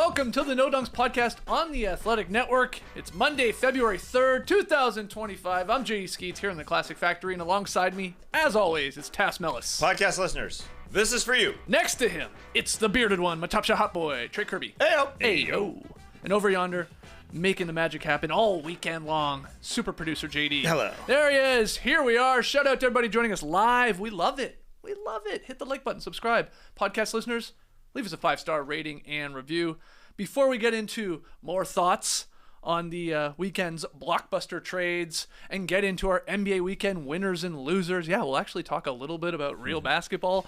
welcome to the No Dunks podcast on the Athletic Network. It's Monday, February 3rd, 2025. I'm J.E. Skeets here in the Classic Factory, and alongside me, as always, it's Tass Mellis. Podcast listeners, this is for you. Next to him, it's the bearded one, my top shot hot boy, Trey Kirby. Heyo. Heyo. And over yonder, making the magic happen all weekend long, super producer JD. Hello. There he is. Here we are. Shout out to everybody joining us live. We love it. We love it. Hit the like button, subscribe. Podcast listeners, leave us a 5-star rating and review. Before we get into more thoughts on the weekend's blockbuster trades and get into our NBA weekend winners and losers, we'll actually talk a little bit about real basketball.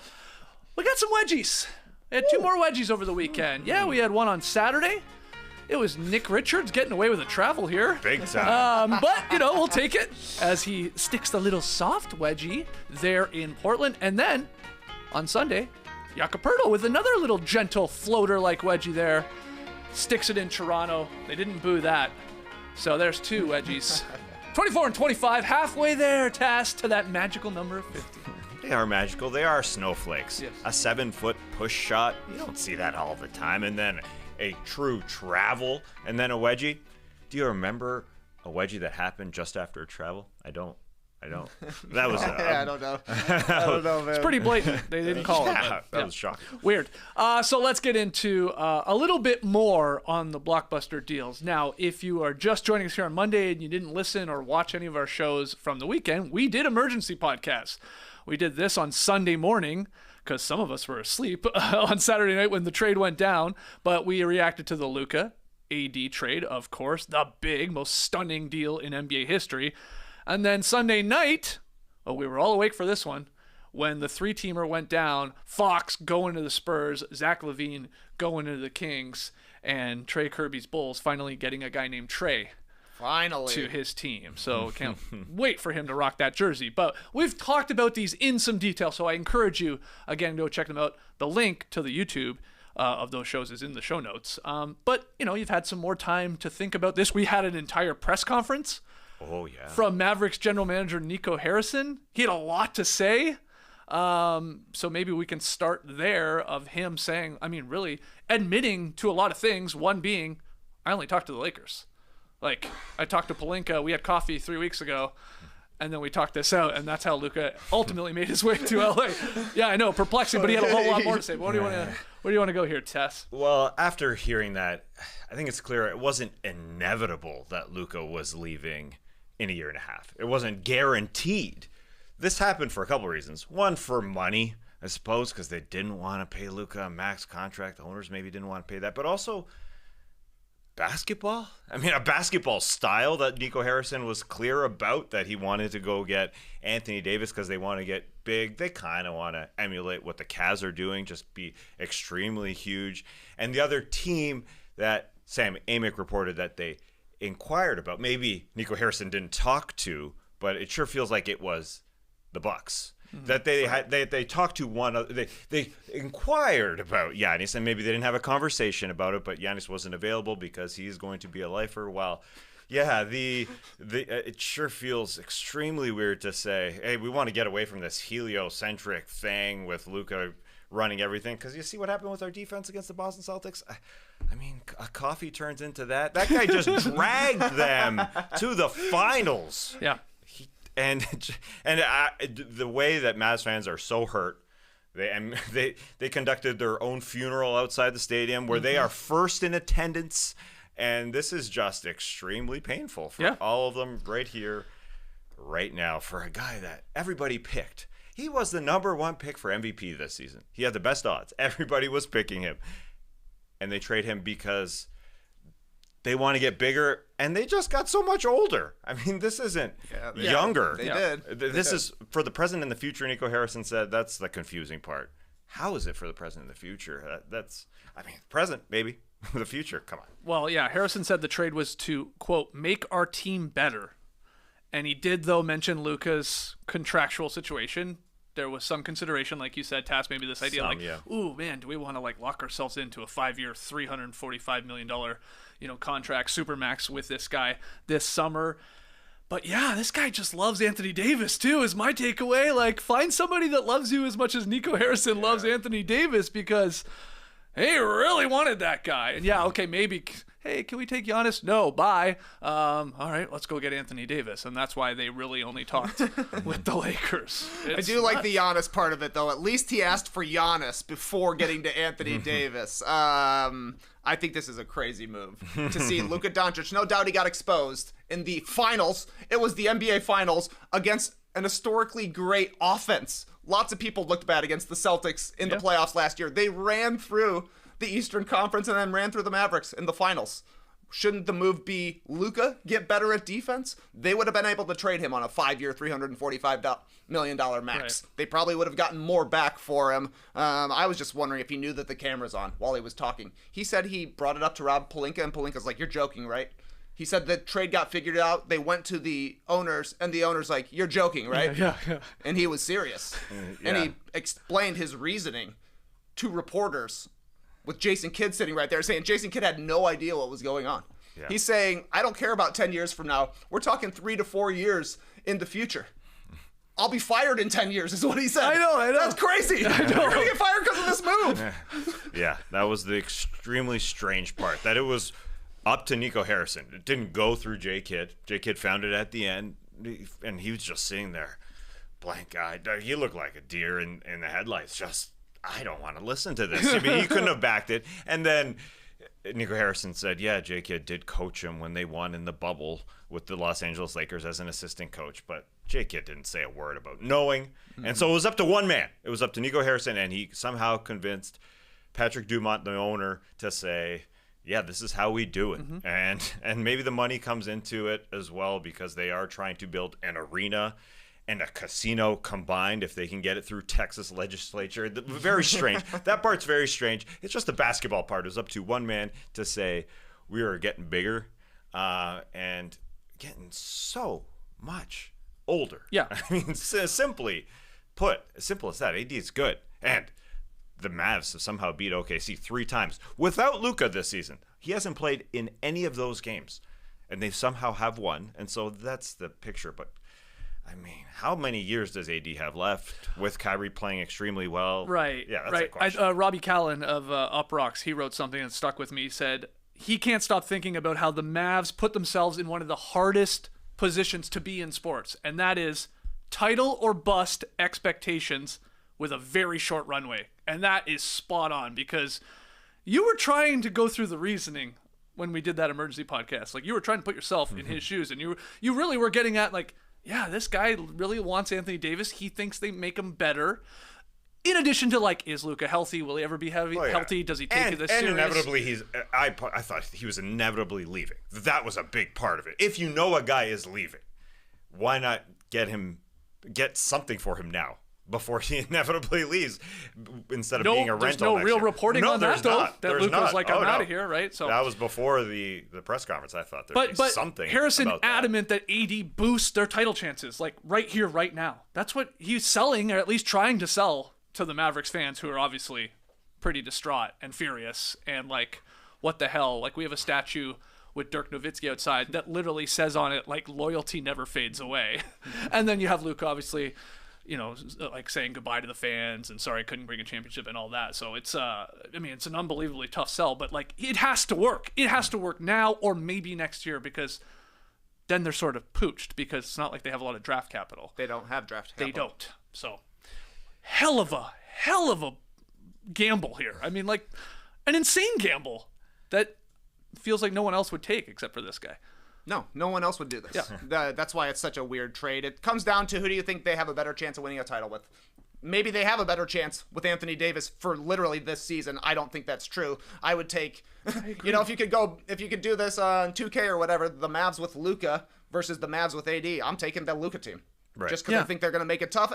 We got some wedgies. We had two more wedgies over the weekend. Yeah, we had one on Saturday. It was Nick Richards getting away with a travel here. Big time. But, we'll take it as he sticks the little soft wedgie there in Portland. And then on Sunday, Jakob with another little gentle floater-like wedgie there. Sticks it in Toronto. They didn't boo that. So there's two wedgies. 24 and 25, halfway there, Tass, to that magical number of 50. They are magical. They are snowflakes. Yes. A 7-foot push shot. You don't see that all the time. And then a true travel, and then a wedgie. Do you remember a wedgie that happened just after a travel? I don't. That was I don't know. I don't know, man. It's pretty blatant. They didn't call it. That was shocking. Weird. So let's get into a little bit more on the blockbuster deals. Now, if you are just joining us here on Monday and you didn't listen or watch any of our shows from the weekend, we did emergency podcasts. We did this on Sunday morning because some of us were asleep on Saturday night when the trade went down, but we reacted to the Luka AD trade, of course, the big, most stunning deal in NBA history. And then Sunday night, we were all awake for this one, when the three-teamer went down, Fox going to the Spurs, Zach LaVine going to the Kings, and Trey Kirby's Bulls finally getting a guy named Trey Finally to his team. So can't wait for him to rock that jersey. But we've talked about these in some detail, so I encourage you, again, go check them out. The link to the YouTube of those shows is in the show notes. But, you've had some more time to think about this. We had an entire press conference. Oh, yeah. From Mavericks general manager Nico Harrison. He had a lot to say. So maybe we can start there of him saying, really admitting to a lot of things. One being, I only talked to the Lakers. Like, I talked to Pelinka. We had coffee 3 weeks ago. And then we talked this out, and that's how Luka ultimately made his way to LA. Yeah, I know, perplexing, but he had a whole lot more to say. But where do you want to go here, Tess? Well, after hearing that, I think it's clear it wasn't inevitable that Luka was leaving in a year and a half. It wasn't guaranteed. This happened for a couple of reasons. One, for money, I suppose, because they didn't want to pay Luka a max contract. The owners maybe didn't want to pay that. But also, basketball? A basketball style that Nico Harrison was clear about, that he wanted to go get Anthony Davis because they want to get big. They kind of want to emulate what the Cavs are doing, just be extremely huge. And the other team that Sam Amick reported that they inquired about, maybe Nico Harrison didn't talk to, but it sure feels like it was the Bucks. That they talked to one other, they inquired about Giannis, and maybe they didn't have a conversation about it, but Giannis wasn't available because he's going to be a lifer. Well, it sure feels extremely weird to say, hey, we want to get away from this heliocentric thing with Luka running everything, because you see what happened with our defense against the Boston Celtics. A coffee turns into that. That guy just dragged them to the finals. Yeah. And the way that Mavs fans are so hurt, they conducted their own funeral outside the stadium where they are first in attendance, and this is just extremely painful for all of them right here, right now, for a guy that everybody picked. He was the number one pick for MVP this season. He had the best odds. Everybody was picking him, and they trade him because they want to get bigger, and they just got so much older. This isn't younger. They did. This is for the present and the future. Nico Harrison said that's the confusing part. How is it for the present and the future? That's present, maybe. The future, come on. Well, yeah, Harrison said the trade was to, quote, make our team better. And he did, though, mention Luka's contractual situation. There was some consideration, like you said, Tass, maybe this idea ooh, man, do we want to lock ourselves into a 5-year, $345 million, contract, supermax with this guy this summer? But yeah, this guy just loves Anthony Davis too, is my takeaway. Find somebody that loves you as much as Nico Harrison loves Anthony Davis, because He really wanted that guy. And yeah, okay, maybe, hey, can we take Giannis? No, bye. All right, let's go get Anthony Davis. And that's why they really only talked with the Lakers. I do like the Giannis part of it, though. At least he asked for Giannis before getting to Anthony Davis. I think this is a crazy move to see Luka Doncic. No doubt he got exposed in the finals. It was the NBA Finals against an historically great offense. Lots of people looked bad against the Celtics in the playoffs last year. They ran through the Eastern Conference and then ran through the Mavericks in the finals. Shouldn't the move be Luka get better at defense? They would have been able to trade him on a 5-year, $345 million max. Right. They probably would have gotten more back for him. I was just wondering if he knew that the camera's on while he was talking. He said he brought it up to Rob Pelinka, and Pelinka's like, "You're joking, right?" He said the trade got figured out. They went to the owners, and the owner's like, "You're joking, right?" Yeah. And he was serious. And he explained his reasoning to reporters with Jason Kidd sitting right there saying Jason Kidd had no idea what was going on. Yeah. He's saying, "I don't care about 10 years from now. We're talking 3 to 4 years in the future. I'll be fired in 10 years," is what he said. I know. That's crazy. I know. You're going to get fired because of this move. Yeah, that was the extremely strange part. That it was up to Nico Harrison. It didn't go through J. Kidd. J. Kidd found it at the end, and he was just sitting there, blank-eyed. He looked like a deer in the headlights. Just, I don't want to listen to this. I mean, he couldn't have backed it. And then Nico Harrison said, yeah, J. Kidd did coach him when they won in the bubble with the Los Angeles Lakers as an assistant coach, but J. Kidd didn't say a word about knowing. Mm-hmm. And so it was up to one man. It was up to Nico Harrison, and he somehow convinced Patrick Dumont, the owner, to say, yeah, this is how we do it. Mm-hmm. And maybe the money comes into it as well because they are trying to build an arena and a casino combined if they can get it through Texas legislature. Very strange. That part's very strange. It's just the basketball part. It was up to one man to say, we are getting bigger and getting so much older. Yeah. I mean, simply put, as simple as that. AD is good. And the Mavs have somehow beat OKC 3 times without Luka this season. He hasn't played in any of those games, and they somehow have won. And so that's the picture. But, I mean, how many years does AD have left with Kyrie playing extremely well? Right. Yeah, that's right. the question. Robbie Callan of Up Rocks, he wrote something that stuck with me. He said he can't stop thinking about how the Mavs put themselves in one of the hardest positions to be in sports, and that is title or bust expectations with a very short runway. And that is spot on because you were trying to go through the reasoning when we did that emergency podcast. Like, you were trying to put yourself in his shoes, and you really were getting at, like, yeah, this guy really wants Anthony Davis. He thinks they make him better. In addition to, like, is Luka healthy? Will he ever be healthy? Does he take it this serious? And inevitably, I thought he was inevitably leaving. That was a big part of it. If you know a guy is leaving, why not get something for him now before he inevitably leaves instead of being a rental? There's no real reporting on that, though. That Luka's like, I'm out of here, right? So that was before the press conference. I thought there'd be something. Harrison about adamant that AD boosts their title chances, like right here, right now. That's what he's selling, or at least trying to sell to the Mavericks fans, who are obviously pretty distraught and furious and like, what the hell? Like, we have a statue with Dirk Nowitzki outside that literally says on it, like, loyalty never fades away. And then you have Luka, obviously, you know, like saying goodbye to the fans and sorry I couldn't bring a championship and all that. So it's I mean, it's an unbelievably tough sell, but like, it has to work. It has to work now or maybe next year, because then they're sort of pooched, because it's not like they have a lot of draft capital. They don't have draft capital. They don't. So hell of a gamble here. I mean, like, an insane gamble that feels like no one else would take except for this guy. No one else would do this. Yeah. That's why it's such a weird trade. It comes down to, who do you think they have a better chance of winning a title with? Maybe they have a better chance with Anthony Davis for literally this season. I don't think that's true. I would take, you know, if you could do this on 2K or whatever, the Mavs with Luka versus the Mavs with AD, I'm taking the Luka team. Right. Just because I think they're going to make it tough.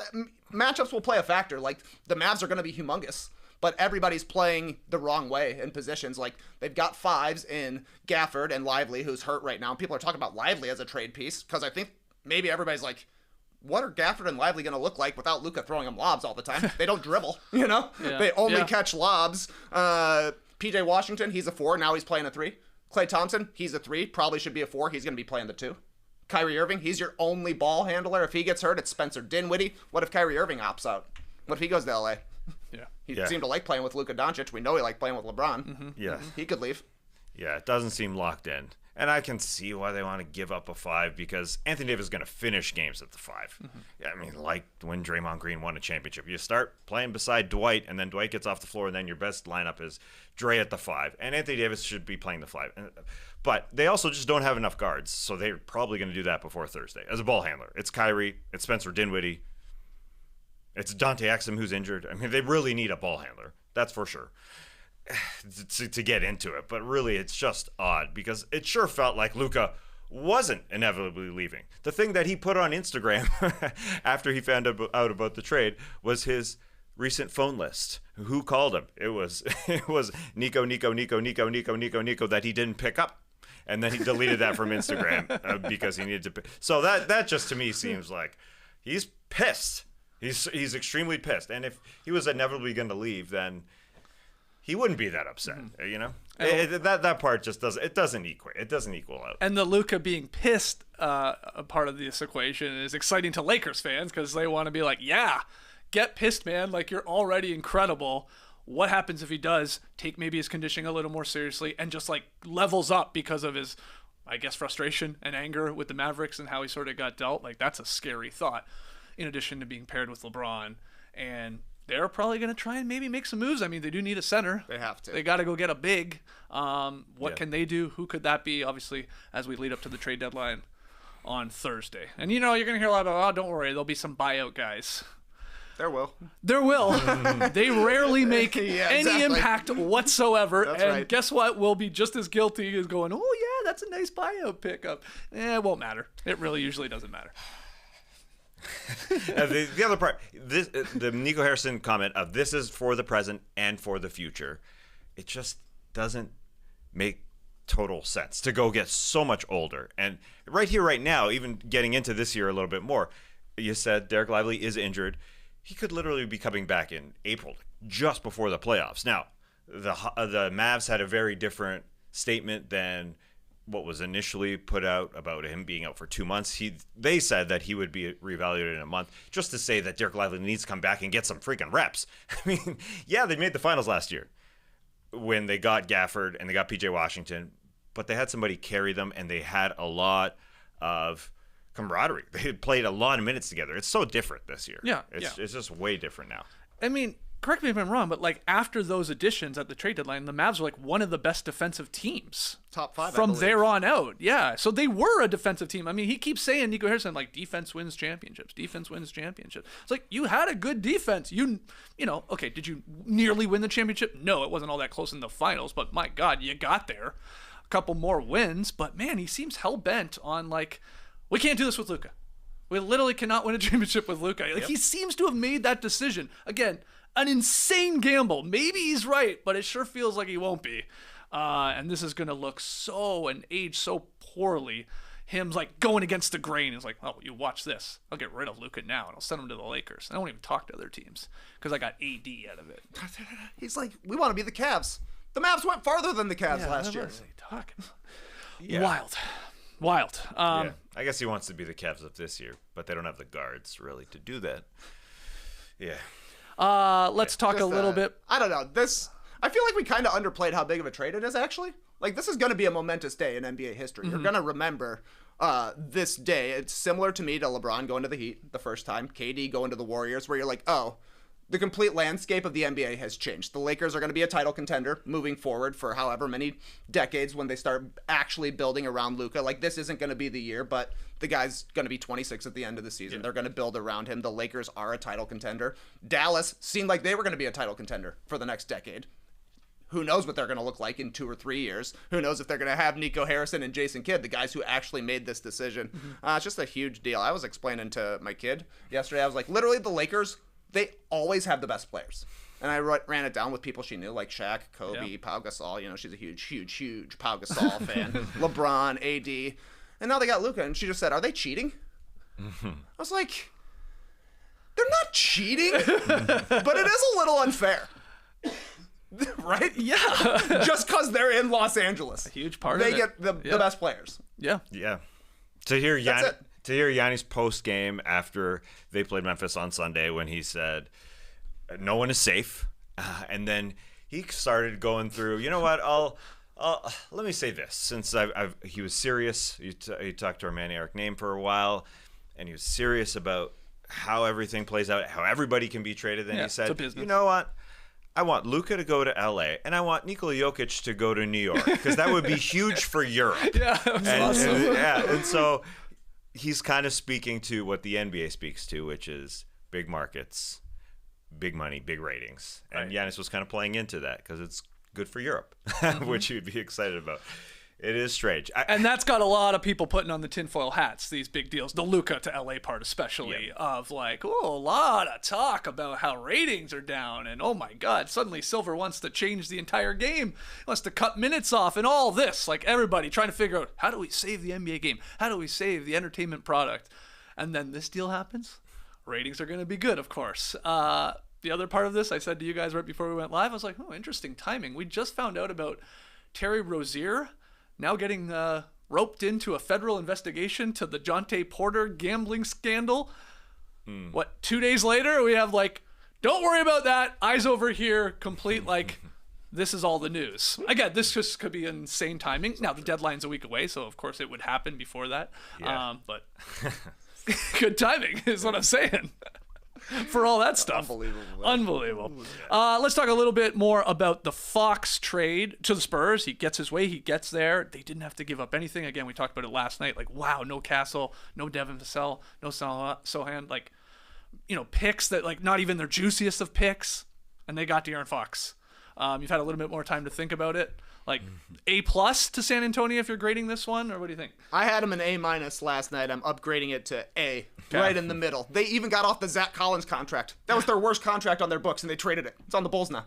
Matchups will play a factor. Like, the Mavs are going to be humongous, but everybody's playing the wrong way in positions. Like, they've got fives in Gafford and Lively, who's hurt right now. People are talking about Lively as a trade piece, because I think maybe everybody's like, what are Gafford and Lively going to look like without Luka throwing them lobs all the time? They don't dribble, you know? Yeah. They only catch lobs. PJ Washington, he's a 4. Now he's playing a 3. Klay Thompson, he's a 3. Probably should be a 4. He's going to be playing the 2. Kyrie Irving, he's your only ball handler. If he gets hurt, it's Spencer Dinwiddie. What if Kyrie Irving opts out? What if he goes to LA? Yeah. He seemed to like playing with Luka Doncic. We know he liked playing with LeBron. Yeah. He could leave. Yeah, it doesn't seem locked in. And I can see why they want to give up a 5 because Anthony Davis is going to finish games at the 5. Yeah, I mean, like when Draymond Green won a championship. You start playing beside Dwight, and then Dwight gets off the floor, and then your best lineup is Dre at the 5. And Anthony Davis should be playing the 5. But they also just don't have enough guards, so they're probably going to do that before Thursday. As a ball handler, it's Kyrie, it's Spencer Dinwiddie, it's Dante Exum who's injured. I mean, they really need a ball handler. That's for sure. To get into it, but really it's just odd because it sure felt like Luka wasn't inevitably leaving. The thing that he put on Instagram after he found out about the trade was his recent phone list. Who called him? It was Nico that he didn't pick up, and then he deleted that from Instagram because he needed to. So that just to me seems like he's pissed. He's extremely pissed, and if he was inevitably going to leave, then he wouldn't be that upset, you know. That part just doesn't equal out. And the Luka being pissed a part of this equation is exciting to Lakers fans because they want to be like, yeah, get pissed, man. Like, you're already incredible. What happens if he does take maybe his conditioning a little more seriously and just like levels up because of his, I guess, frustration and anger with the Mavericks and how he sort of got dealt? Like, that's a scary thought. In addition to being paired with LeBron, and they're probably going to try and maybe make some moves. I mean, they do need a center. They have to. They got to go get a big. What can they do? Who could that be? Obviously, as we lead up to the trade deadline on Thursday. And, you're going to hear a lot about, don't worry, there'll be some buyout guys. There will. They rarely make any impact whatsoever. That's and right. Guess what? We'll be just as guilty as going, oh, yeah, that's a nice buyout pickup. It won't matter. It really usually doesn't matter. The other part, the Nico Harrison comment of this is for the present and for the future, it just doesn't make total sense to go get so much older. And right here, right now, even getting into this year a little bit more, you said Derek Lively is injured. He could literally be coming back in April, just before the playoffs. Now, the Mavs had a very different statement than what was initially put out about him being out for 2 months. They said that he would be reevaluated in a month, just to say that Derek Lively needs to come back and get some freaking reps. I mean, yeah, they made the finals last year when they got Gafford and they got PJ Washington, but they had somebody carry them and they had a lot of camaraderie. They had played a lot of minutes together. It's so different this year. Yeah, It's just way different now. I mean, correct me if I'm wrong, but like after those additions at the trade deadline, the Mavs were like one of the best defensive teams. Top 5 from there on out. Yeah. So they were a defensive team. I mean, he keeps saying, Nico Harrison, like, defense wins championships. Defense wins championships. It's like, you had a good defense. You know, okay, did you nearly win the championship? No, it wasn't all that close in the finals, but my God, you got there. A couple more wins, but man, he seems hell-bent on like, we can't do this with Luka. We literally cannot win a championship with Luka. Like, he seems to have made that decision. Again, an insane gamble. Maybe he's right, but it sure feels like he won't be. And this is going to look and age so poorly. Him like going against the grain is like, oh, you watch this. I'll get rid of Luka now and I'll send him to the Lakers. I won't even talk to other teams because I got AD out of it. He's like, we want to be the Cavs. The Mavs went farther than the Cavs last year. What is he talking? Wild. Yeah. I guess he wants to be the Cavs of this year, but they don't have the guards really to do that. Yeah. Let's talk a little bit. I don't know. I feel like we kind of underplayed how big of a trade it is, actually. Like, this is going to be a momentous day in NBA history. You're going to remember this day. It's similar to me to LeBron going to the Heat the first time, KD going to the Warriors, where you're like, oh, the complete landscape of the NBA has changed. The Lakers are going to be a title contender moving forward for however many decades when they start actually building around Luka. Like, this isn't going to be the year, but the guy's going to be 26 at the end of the season. Yeah. They're going to build around him. The Lakers are a title contender. Dallas seemed like they were going to be a title contender for the next decade. Who knows what they're going to look like in 2 or 3 years? Who knows if they're going to have Nico Harrison and Jason Kidd, the guys who actually made this decision. It's just a huge deal. I was explaining to my kid yesterday, I was like, literally the Lakers, they always have the best players. And I ran it down with people she knew, like Shaq, Kobe, Pau Gasol. You know, she's a huge Pau Gasol fan. LeBron, AD. And now they got Luka, and she just said, are they cheating? I was like, they're not cheating, but it is a little unfair. Right? Yeah. Just because they're in Los Angeles. A huge part of it. They get the best players. Yeah. Yeah. To hear Yanni's post game after they played Memphis on Sunday when he said, no one is safe. And then he started going through, you know what, I'll let me say this. Since he was serious, he talked to our man Eric Name for a while, and he was serious about how everything plays out, how everybody can be traded. Then he said, you know what, I want Luka to go to LA, and I want Nikola Jokic to go to New York, because that would be huge for Europe. Yeah, awesome. And so he's kind of speaking to what the NBA speaks to, which is big markets, big money, big ratings. And Giannis was kind of playing into that because it's good for Europe, which you'd be excited about. It is strange. And that's got a lot of people putting on the tinfoil hats, these big deals. The Luka to LA part especially, of like, oh, a lot of talk about how ratings are down. And oh my God, suddenly Silver wants to change the entire game. He wants to cut minutes off and all this. Like everybody trying to figure out, how do we save the NBA game? How do we save the entertainment product? And then this deal happens. Ratings are going to be good, of course. The other part of this, I said to you guys right before we went live, I was like, oh, interesting timing. We just found out about Terry Rozier now getting roped into a federal investigation to the Jonte Porter gambling scandal. What, 2 days later, we have like, don't worry about that. Eyes over here, complete like, this is all the news. Again, this just could be insane timing. Now, the deadline's a week away, so of course it would happen before that. Yeah. But good timing is what I'm saying. For all that stuff. Unbelievable. Let's talk a little bit more about the Fox trade to the Spurs. He gets his way. He gets there. They didn't have to give up anything. Again, we talked about it last night. Like, wow, no Castle, no Devin Vassell, no Sohan. Like, you know, picks that, like, not even their juiciest of picks. And they got De'Aaron Fox. You've had a little bit more time to think about it. Like, A+ to San Antonio if you're grading this one, or what do you think? I had him an A- last night. I'm upgrading it to A, right in the middle. They even got off the Zach Collins contract. That was their worst contract on their books, and they traded it. It's on the Bulls now.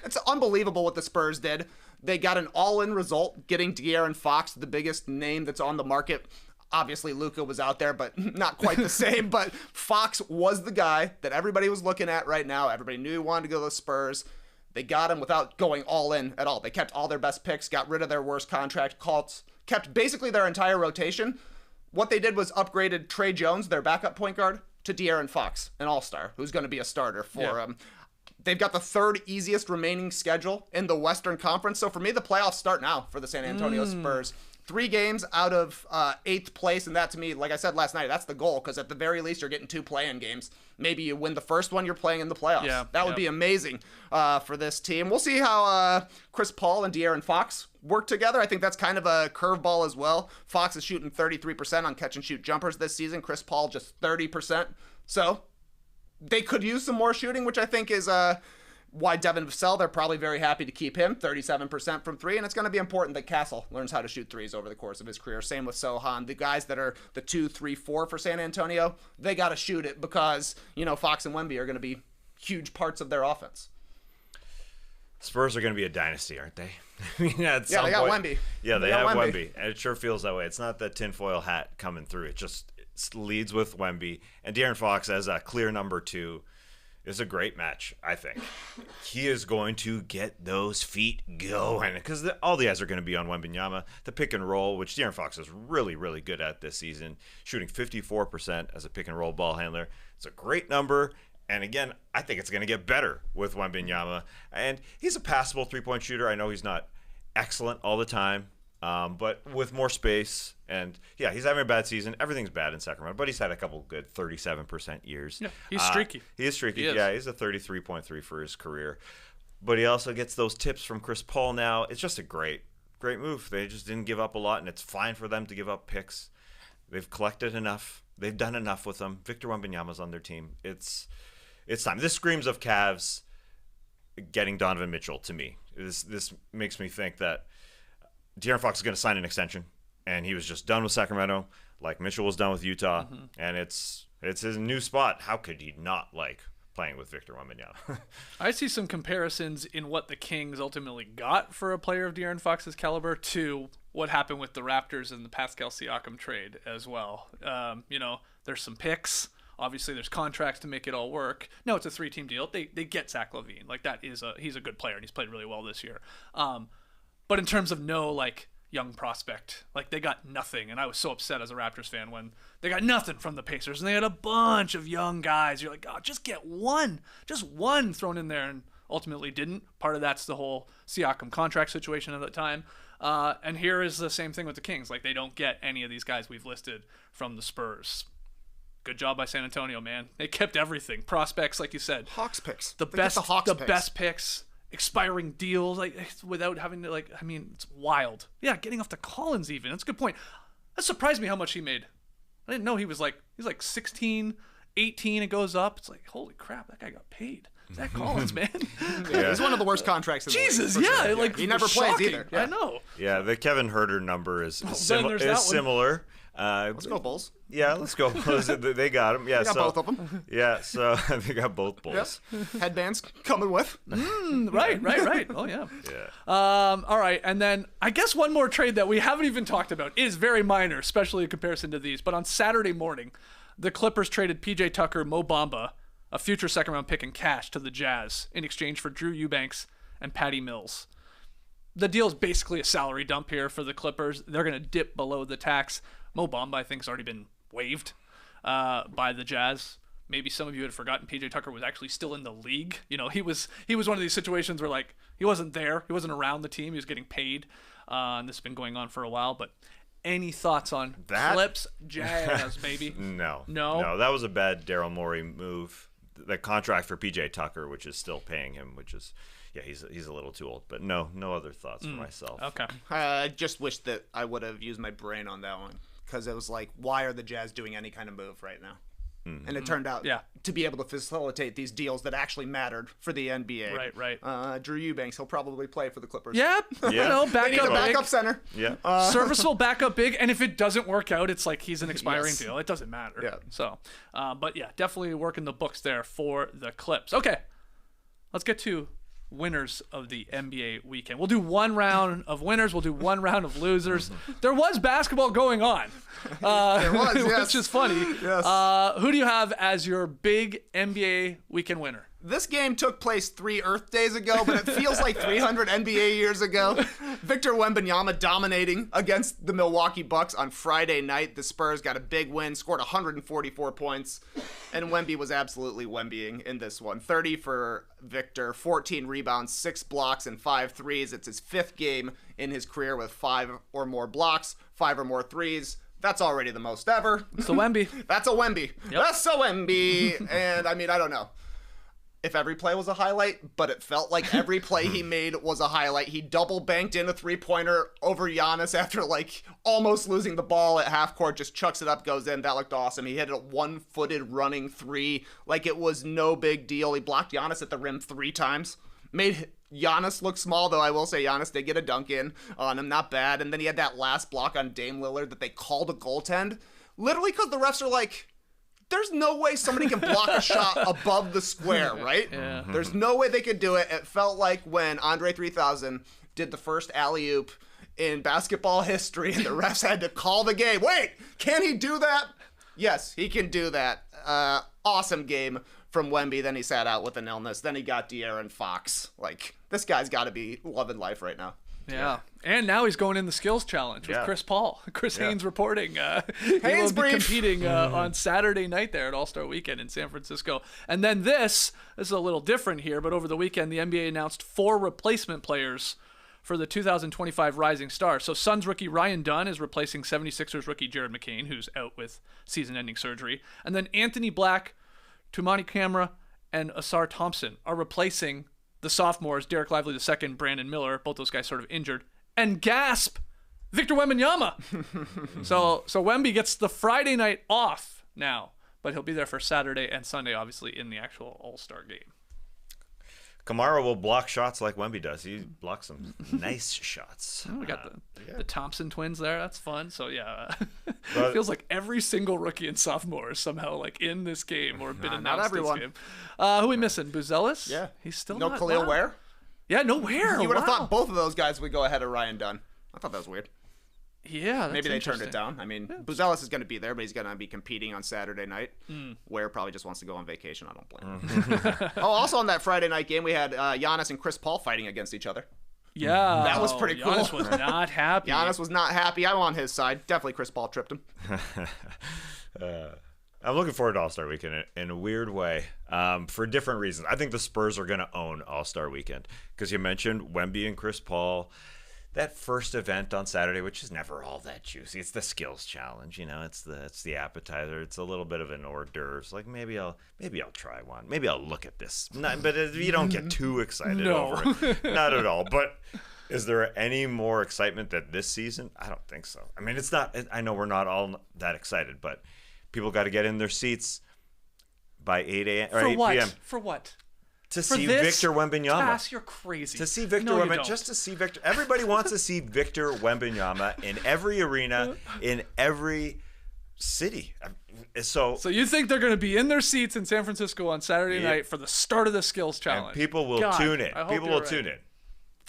It's unbelievable what the Spurs did. They got an all-in result, getting De'Aaron Fox, the biggest name that's on the market. Obviously, Luka was out there, but not quite the same. But Fox was the guy that everybody was looking at right now. Everybody knew he wanted to go to the Spurs. They got him without going all in at all. They kept all their best picks, got rid of their worst contract, kept basically their entire rotation. What they did was upgraded Trey Jones, their backup point guard, to De'Aaron Fox, an all-star, who's going to be a starter for them. They've got the third easiest remaining schedule in the Western Conference. So for me, the playoffs start now for the San Antonio Spurs. 3 games out of 8th place, and that to me, like I said last night, that's the goal, because at the very least you're getting 2 play-in games. Maybe you win the first one, you're playing in the playoffs. Yeah, that would be amazing for this team. We'll see how Chris Paul and De'Aaron Fox work together. I think that's kind of a curveball as well. Fox is shooting 33% on catch-and-shoot jumpers this season. Chris Paul just 30%. So they could use some more shooting, which I think is why Devin Vassell, they're probably very happy to keep him, 37% from 3, and it's going to be important that Castle learns how to shoot threes over the course of his career. Same with Sohan. The guys that are the 2, 3, 4 for San Antonio, they got to shoot it because, you know, Fox and Wemby are going to be huge parts of their offense. Spurs are going to be a dynasty, aren't they? I mean, they got Wemby. Yeah, they have Wemby, and it sure feels that way. It's not that tinfoil hat coming through. It just leads with Wemby, and De'Aaron Fox as a clear number 2. Is a great match, I think. He is going to get those feet going because all the guys are going to be on Wembanyama. The pick and roll, which De'Aaron Fox is really, really good at this season, shooting 54% as a pick and roll ball handler. It's a great number. And again, I think it's going to get better with Wembanyama. And he's a passable 3-point shooter. I know he's not excellent all the time, but with more space. And yeah, he's having a bad season. Everything's bad in Sacramento, but he's had a couple good 37% years. Yeah, he's streaky. He is streaky. Yeah, he's a 33.3 for his career. But he also gets those tips from Chris Paul now. It's just a great move. They just didn't give up a lot, and it's fine for them to give up picks. They've collected enough. They've done enough with them. Victor Wembanyama's on their team. It's time. This screams of Cavs getting Donovan Mitchell to me. This makes me think that De'Aaron Fox is going to sign an extension. And he was just done with Sacramento, like Mitchell was done with Utah. And it's his new spot. How could he not like playing with Victor Wembanyama? I see some comparisons in what the Kings ultimately got for a player of De'Aaron Fox's caliber to what happened with the Raptors in the Pascal Siakam trade as well. You know, there's some picks. Obviously, there's contracts to make it all work. No, it's a 3-team deal. They get Zach LaVine. Like, he's a good player, and he's played really well this year. But in terms of young prospect. Like, they got nothing, and I was so upset as a Raptors fan when they got nothing from the Pacers, and they had a bunch of young guys. You're like, oh, just get one thrown in there, and ultimately didn't. Part of that's the whole Siakam contract situation at the time. And here is the same thing with the Kings. Like, they don't get any of these guys we've listed from the Spurs. Good job by San Antonio, man. They kept everything. Prospects, like you said. Hawks picks. The best picks. Expiring deals, like, without having to, like, I mean, it's wild. Yeah, getting off to Collins even. That's a good point. That surprised me how much he made. I didn't know he's like 16, 18, it goes up. It's like, holy crap, that guy got paid. Zach Collins, man. Yeah, he's one of the worst contracts in the league. Jesus, yeah. Sure. Like, he never plays either. Yeah. I know. Yeah, the Kevin Huerter number is similar. Let's go Bulls. Yeah, let's go Bulls. They got him. Yeah, they got both of them. Yeah, so they got both Bulls. Yep. Headbands coming with. Right. Oh, yeah. Yeah. All right, and then I guess one more trade that we haven't even talked about is very minor, especially in comparison to these. But on Saturday morning, the Clippers traded PJ Tucker, Mo Bamba, a future second-round pick, and cash to the Jazz in exchange for Drew Eubanks and Patty Mills. The deal is basically a salary dump here for the Clippers. They're going to dip below the tax. Mo Bamba, I think, has already been waived by the Jazz. Maybe some of you had forgotten PJ Tucker was actually still in the league. You know, he was one of these situations where, like, he wasn't there. He wasn't around the team. He was getting paid. And this has been going on for a while. But any thoughts on that? Clips Jazz, baby? No. That was a bad Daryl Morey move. The contract for PJ Tucker, which is still paying him, which is, yeah, he's a little too old. But no other thoughts for myself. Okay. I just wish that I would have used my brain on that one, because it was like, why are the Jazz doing any kind of move right now? And it turned out to be able to facilitate these deals that actually mattered for the NBA. Right. Drew Eubanks, he'll probably play for the Clippers. Yeah. You know, they need a backup center. Yeah. Serviceable backup big. And if it doesn't work out, it's like he's an expiring deal. It doesn't matter. Yeah. So, but yeah, definitely working the books there for the Clips. Okay. Let's get to winners of the NBA weekend. We'll do one round of winners. We'll do one round of losers. There was basketball going on. There was, yes. Which is funny. Yes. Who do you have as your big NBA weekend winner? This game took place 3 Earth days ago, but it feels like 300 NBA years ago. Victor Wembanyama dominating against the Milwaukee Bucks on Friday night. The Spurs got a big win, scored 144 points, and Wemby was absolutely Wembying in this one. 30 for Victor, 14 rebounds, 6 blocks, and 5 threes. It's his 5th game in his career with 5 or more blocks, 5 or more threes. That's already the most ever. It's a Wemby. That's a Wemby. Yep. That's a Wemby. And, I mean, I don't know if every play was a highlight, but it felt like every play he made was a highlight. He double banked in a 3-pointer over Giannis after, like, almost losing the ball at half court, just chucks it up, goes in. That looked awesome. He hit a 1-footed running 3 like it was no big deal. He blocked Giannis at the rim 3 times. Made Giannis look small, though I will say Giannis did get a dunk in on him. Not bad. And then he had that last block on Dame Lillard that they called a goaltend. Literally because the refs are like, there's no way somebody can block a shot above the square, right? Yeah. There's no way they could do it. It felt like when Andre 3000 did the first alley-oop in basketball history and the refs had to call the game. Wait, can he do that? Yes, he can do that. Awesome game from Wemby. Then he sat out with an illness. Then he got De'Aaron Fox. Like, this guy's got to be loving life right now. Yeah. And now he's going in the skills challenge with Chris Paul. Chris Haynes reporting. He will be competing on Saturday night there at All-Star Weekend in San Francisco. And then this is a little different here, but over the weekend, the NBA announced 4 replacement players for the 2025 Rising Stars. So Suns rookie Ryan Dunn is replacing 76ers rookie Jared McCain, who's out with season-ending surgery. And then Anthony Black, Tumani Camara, and Asar Thompson are replacing the sophomores, Derek Lively II, Brandon Miller, both those guys sort of injured, and gasp, Victor Wembanyama. So Wemby gets the Friday night off now, but he'll be there for Saturday and Sunday, obviously, in the actual All-Star game. Kamara will block shots like Wemby does. He blocks some nice shots. We got the Thompson twins there. That's fun. So, yeah. It feels like every single rookie and sophomore is somehow like in this game or been announced not everyone. this game. Who we missing? Buzelis? Yeah. He's still no not. Khalil Ware? Yeah, no Ware. You would have thought both of those guys would go ahead of Ryan Dunn. I thought that was weird. Yeah, that's maybe they turned it down. I mean, Buzelis is going to be there, but he's going to be competing on Saturday night. Ware probably just wants to go on vacation. I don't blame him. Also on that Friday night game, we had Giannis and Chris Paul fighting against each other. Yeah. That was pretty cool. Giannis was not happy. Giannis was not happy. I'm on his side. Definitely Chris Paul tripped him. I'm looking forward to All-Star Weekend in a weird way, for different reasons. I think the Spurs are going to own All-Star Weekend because you mentioned Wemby and Chris Paul. That first event on Saturday, which is never all that juicy. It's the skills challenge, It's the appetizer. It's a little bit of an hors d'oeuvres. Like maybe I'll try one. Maybe I'll look at this. But you don't get too excited over it. Not at all. But is there any more excitement than this season? I don't think so. I mean, it's not. I know we're not all that excited, but people got to get in their seats by 8 a.m. or 8 p.m. For what? To see Victor Wembanyama. Tass, you're crazy. To see Victor Wembanyama, just to see Victor. Everybody wants to see Victor Wembanyama in every arena, in every city. So you think they're going to be in their seats in San Francisco on Saturday night for the start of the skills challenge? And people will tune in. People will tune in.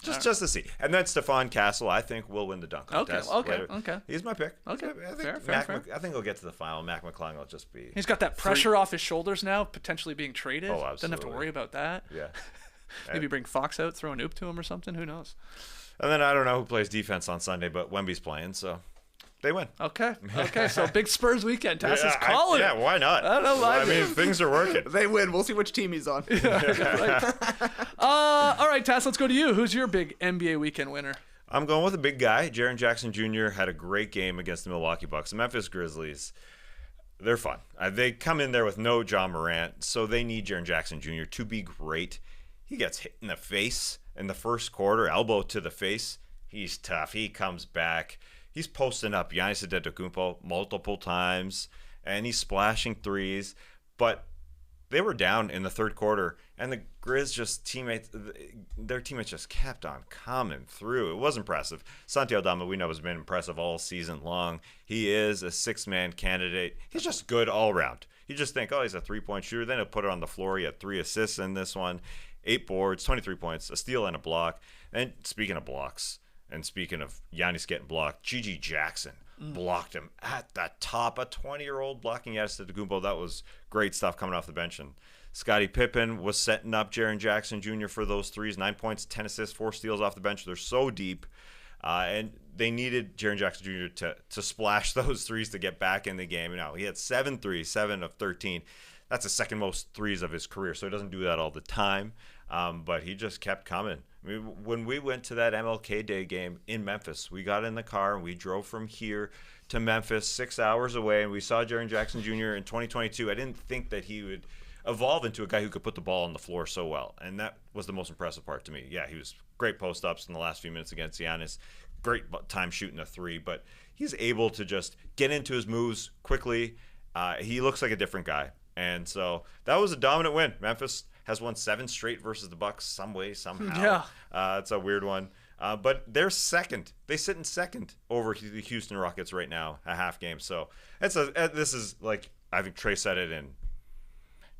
Just to see. And then Stephon Castle, I think, will win the dunk contest. Okay. He's my pick. Okay. I think Fair. I think he'll get to the final. Mac McClung will just be... He's got that pressure off his shoulders now, potentially being traded. Oh, absolutely. Doesn't have to worry about that. Yeah. Maybe bring Fox out, throw an oop to him or something. Who knows? And then I don't know who plays defense on Sunday, but Wemby's playing, so... They win. Okay. So big Spurs weekend. Tass is calling it. Why not? I don't like I mean, things are working. They win. We'll see which team he's on. All right, Tass, let's go to you. Who's your big NBA weekend winner? I'm going with a big guy. Jaren Jackson Jr. had a great game against the Milwaukee Bucks. The Memphis Grizzlies, they're fun. They come in there with no John Morant, so they need Jaren Jackson Jr. to be great. He gets hit in the face in the first quarter, elbow to the face. He's tough. He comes back. He's posting up Giannis Antetokounmpo multiple times, and he's splashing threes. But they were down in the third quarter, and the Grizz their teammates just kept on coming through. It was impressive. Santi Aldama, we know, has been impressive all season long. He is a six-man candidate. He's just good all around. You just think, he's a three-point shooter. Then he'll put it on the floor. He had 3 assists in this one, 8 boards, 23 points, a steal and a block. And speaking of blocks, and speaking of Giannis getting blocked, Gigi Jackson blocked him at the top. A 20-year-old blocking Giannis Antetokounmpo. That was great stuff coming off the bench. And Scottie Pippen was setting up Jaren Jackson Jr. for those threes. 9 points, 10 assists, 4 steals off the bench. They're so deep. And they needed Jaren Jackson Jr. to splash those threes to get back in the game. He had 7 threes, 7 of 13. That's the second most threes of his career, so he doesn't do that all the time. But he just kept coming. When we went to that MLK Day game in Memphis, we got in the car and we drove from here to Memphis, 6 hours away, and we saw Jaren Jackson Jr. in 2022. I didn't think that he would evolve into a guy who could put the ball on the floor so well, and that was the most impressive part to me. Yeah, he was great post-ups in the last few minutes against Giannis, great time shooting a three, but he's able to just get into his moves quickly. He looks like a different guy, and so that was a dominant win. Memphis has won 7 straight versus the Bucks some way, somehow. Yeah. It's a weird one. But they're second. They sit in second over the Houston Rockets right now, a half game. So this is like, I think Trey said it in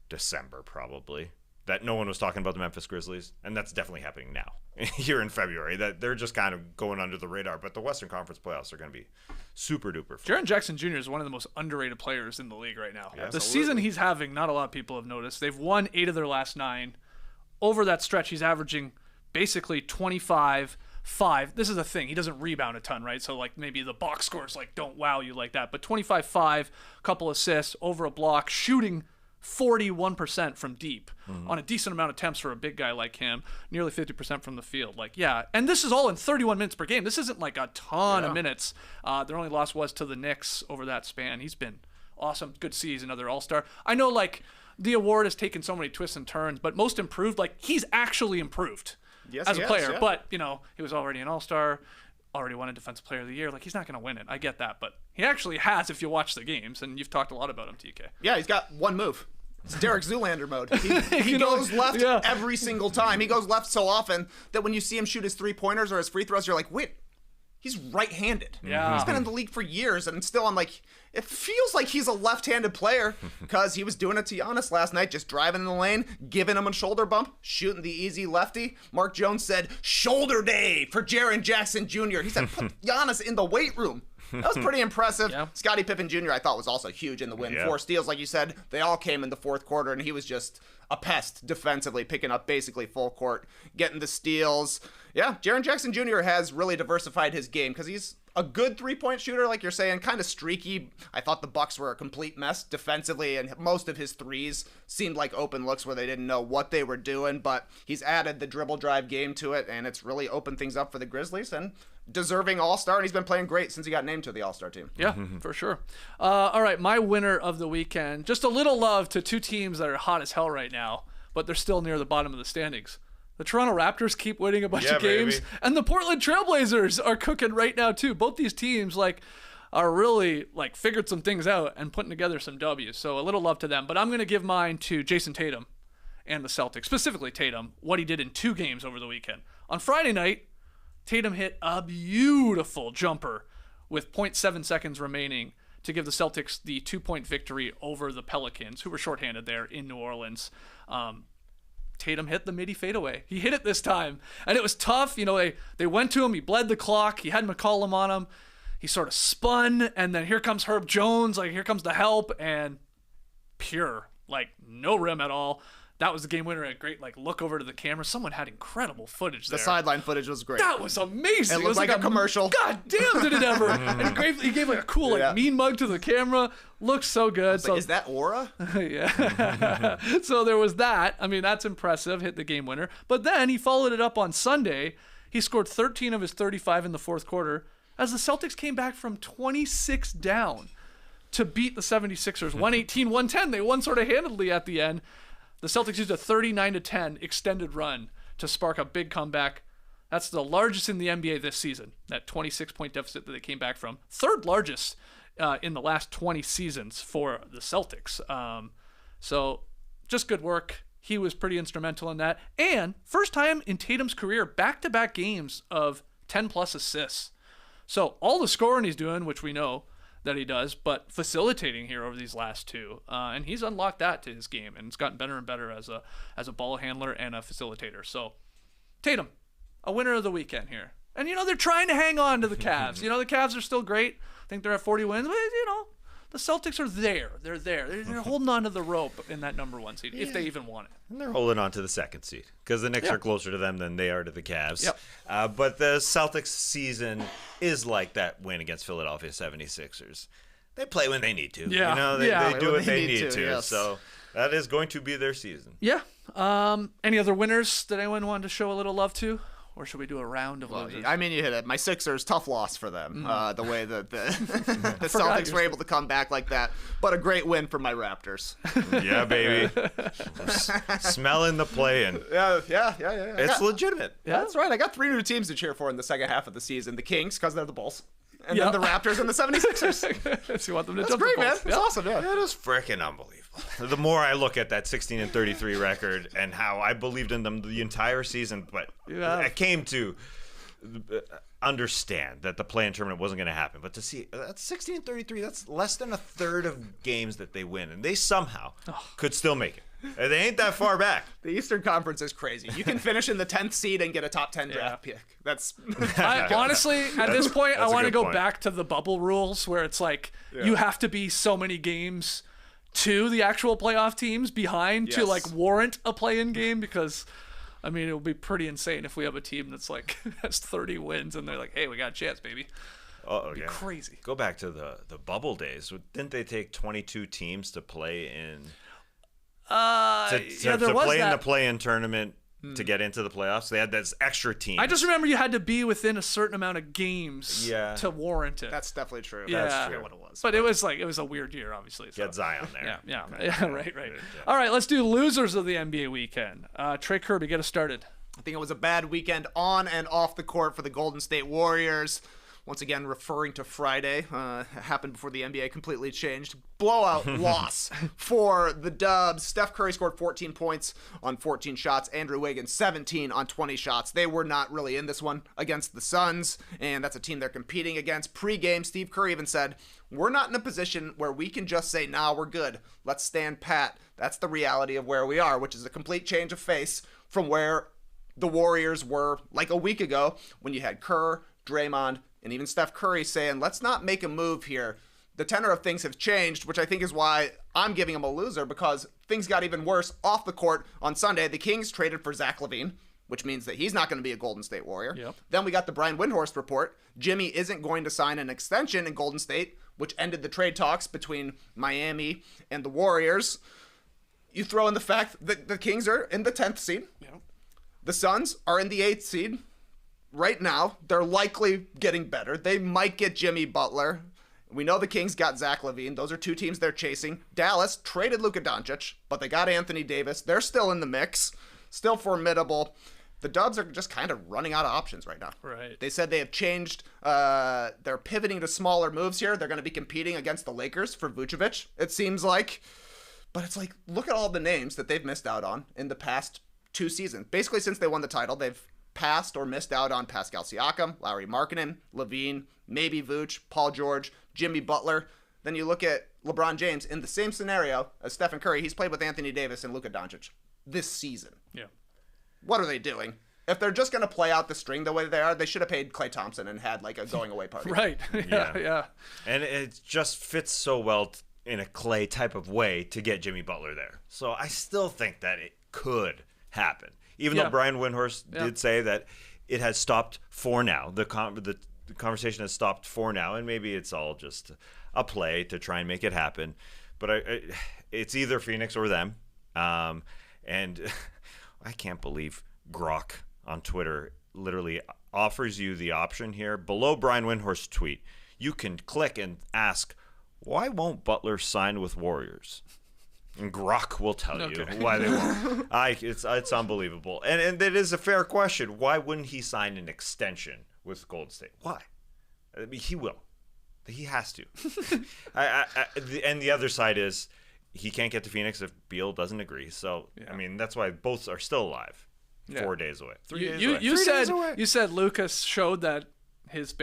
December probably, that no one was talking about the Memphis Grizzlies. And that's definitely happening now, here in February, that they're just kind of going under the radar. But the Western Conference playoffs are going to be super duper fun. Jaren Jackson Jr. is one of the most underrated players in the league right now. Yeah, the season he's having, not a lot of people have noticed. They've won 8 of their last 9. Over that stretch, he's averaging basically 25, 5. This is a thing. He doesn't rebound a ton, right? So like maybe the box scores don't wow you like that. But 25, 5, couple assists, over a block, shooting 41% from deep on a decent amount of attempts for a big guy like him, nearly 50% from the field. And this is all in 31 minutes per game. This isn't like a ton of minutes. Their only loss was to the Knicks over that span. He's been awesome. Good to see he's another all-star. I know the award has taken so many twists and turns, but most improved, he's actually improved as a player. Yeah. But, he was already an all-star, already won a Defensive Player of the Year. He's not going to win it. I get that, but he actually has if you watch the games, and you've talked a lot about him, TK. Yeah, he's got one move. It's Derek Zoolander mode. He goes left every single time. He goes left so often that when you see him shoot his three-pointers or his free throws, you're like, wait, he's right-handed. Yeah. He's been in the league for years, and still I'm like, it feels like he's a left-handed player because he was doing it to Giannis last night, just driving in the lane, giving him a shoulder bump, shooting the easy lefty. Mark Jones said, shoulder day for Jaren Jackson Jr. He said, put Giannis in the weight room. That was pretty impressive. Yeah. Scottie Pippen Jr. I thought was also huge in the win. Yeah. 4 steals, like you said. They all came in the fourth quarter, and he was just a pest defensively, picking up basically full court, getting the steals. Yeah, Jaren Jackson Jr. has really diversified his game because he's a good three-point shooter, like you're saying, kind of streaky. I thought the Bucks were a complete mess defensively, and most of his threes seemed like open looks where they didn't know what they were doing, but he's added the dribble drive game to it, and it's really opened things up for the Grizzlies, and deserving All-Star, and he's been playing great since he got named to the All-Star team. Yeah, for sure. All right, my winner of the weekend, just a little love to two teams that are hot as hell right now, but they're still near the bottom of the standings. The Toronto Raptors keep winning a bunch of games, and the Portland Trailblazers are cooking right now too. Both these teams are really figured some things out and putting together some W's. So a little love to them. But I'm going to give mine to Jayson Tatum and the Celtics, specifically Tatum, what he did in 2 games over the weekend. On Friday night, Tatum hit a beautiful jumper with 0.7 seconds remaining to give the Celtics the 2-point victory over the Pelicans, who were shorthanded there in New Orleans. Tatum hit the midi fadeaway. He hit it this time, and it was tough. They went to him. He bled the clock. He had McCollum on him. He sort of spun, and then here comes Herb Jones. Here comes the help, and pure, no rim at all. That was the game winner. A great look over to the camera. Someone had incredible footage there. The sideline footage was great. That was amazing. It looked like a commercial. God damn, did it ever. And he gave a cool mean mug to the camera. Looks so good. Is that Aura? Yeah. So there was that. I mean, that's impressive. Hit the game winner. But then he followed it up on Sunday. He scored 13 of his 35 in the fourth quarter as the Celtics came back from 26 down to beat the 76ers. 118-110. They won sort of handedly at the end. The Celtics used a 39-10 extended run to spark a big comeback. That's the largest in the NBA this season, that 26-point deficit that they came back from. Third largest in the last 20 seasons for the Celtics. So just good work. He was pretty instrumental in that. And first time in Tatum's career, back-to-back games of 10-plus assists. So all the scoring he's doing, which we know that he does, but facilitating here over these last 2. And he's unlocked that to his game, and it's gotten better and better as a ball handler and a facilitator. So Tatum, a winner of the weekend here. And, they're trying to hang on to the Cavs. The Cavs are still great. I think they're at 40 wins. But, the Celtics are there. They're there. They're holding on to the rope in that number 1 seed, if they even want it. And they're holding on to the 2nd seed because the Knicks are closer to them than they are to the Cavs. Yep. But the Celtics season is like that win against Philadelphia 76ers. They play when they need to. Yeah. They do what they need to. Yes. So that is going to be their season. Yeah. Any other winners that anyone wanted to show a little love to? Or should we do a round of losers? I mean, you hit it. My Sixers, tough loss for them. The way that the Celtics were able to come back like that. But a great win for my Raptors. Yeah, baby. Smelling the play-in. Yeah. It's legitimate. Yeah, that's right. I got 3 new teams to cheer for in the second half of the season. The Kings, because they're the Bulls. And then the Raptors and the 76ers. So you want them to That's jump great, the man. Bulls. It's awesome, yeah. It is freaking unbelievable. The more I look at that 16-33 record and how I believed in them the entire season, but I came to understand that the play-in tournament wasn't going to happen. But to see that's 16-33, that's less than a third of games that they win, and they somehow could still make it. They ain't that far back. The Eastern Conference is crazy. You can finish in the 10th seed and get a top 10 draft pick. That's honestly, at this point, I want to go point. back to the bubble rules where it's you have to be so many games to the actual playoff teams behind to warrant a play-in game, because I mean, it would be pretty insane if we have a team that's has 30 wins and they're like, hey, we got a chance, baby. Oh, yeah. Crazy. Go back to the bubble days. Didn't they take 22 teams to play in? To play in the play-in tournament to get into the playoffs. They had this extra team. I just remember you had to be within a certain amount of games to warrant it. That's definitely true. Yeah. That's true what it was. But it was a weird year, obviously. So. Get Zion there. Yeah, right. All right, let's do losers of the NBA weekend. Trey Kirby, get us started. I think it was a bad weekend on and off the court for the Golden State Warriors. Once again, referring to Friday, happened before the NBA completely changed. Blowout loss for the Dubs. Steph Curry scored 14 points on 14 shots. Andrew Wiggins, 17 on 20 shots. They were not really in this one against the Suns, and that's a team they're competing against. Pre-game, Steve Kerr even said, we're not in a position where we can just say, nah, we're good. Let's stand pat. That's the reality of where we are, which is a complete change of face from where the Warriors were like a week ago when you had Kerr, Draymond, and even Steph Curry saying, let's not make a move here. The tenor of things have changed, which I think is why I'm giving him a loser, because things got even worse off the court on Sunday. The Kings traded for Zach LaVine, which means that he's not going to be a Golden State Warrior. Yep. Then we got the Brian Windhorst report. Jimmy isn't going to sign an extension in Golden State, which ended the trade talks between Miami and the Warriors. You throw in the fact that the Kings are in the 10th seed. Yep. The Suns are in the 8th seed. Right now, they're likely getting better. They might get Jimmy Butler. We know the Kings got Zach LaVine. Those are two teams they're chasing. Dallas traded Luka Doncic, but they got Anthony Davis. They're still in the mix. Still formidable. The Dubs are just kind of running out of options right now. Right. They said they have changed. They're pivoting to smaller moves here. They're going to be competing against the Lakers for Vucevic, it seems like. But it's like, look at all the names that they've missed out on in the past 2 seasons. Basically, since they won the title, they've passed or missed out on Pascal Siakam, Lauri Markkanen, LaVine, maybe Vooch, Paul George, Jimmy Butler. Then you look at LeBron James in the same scenario as Stephen Curry. He's played with Anthony Davis and Luka Doncic this season. Yeah. What are they doing? If they're just going to play out the string the way they are, they should have paid Klay Thompson and had like a going away party. Right. Yeah. And it just fits so well in a Klay type of way to get Jimmy Butler there. So I still think that it could happen. Even though Brian Windhorst did say that it has stopped for now. The conversation has stopped for now, and maybe it's all just a play to try and make it happen. But it's either Phoenix or them. And I can't believe Grok on Twitter literally offers you the option here. Below Brian Windhorst's tweet, you can click and ask, why won't Butler sign with Warriors? And Grok will tell you why they won't. It's unbelievable. And it is a fair question. Why wouldn't he sign an extension with Golden State? Why? I mean, he will. He has to. And the other side is he can't get to Phoenix if Beal doesn't agree. So, I mean, that's why both are still alive. 4 days away. 3 days away. You said Lucas showed that his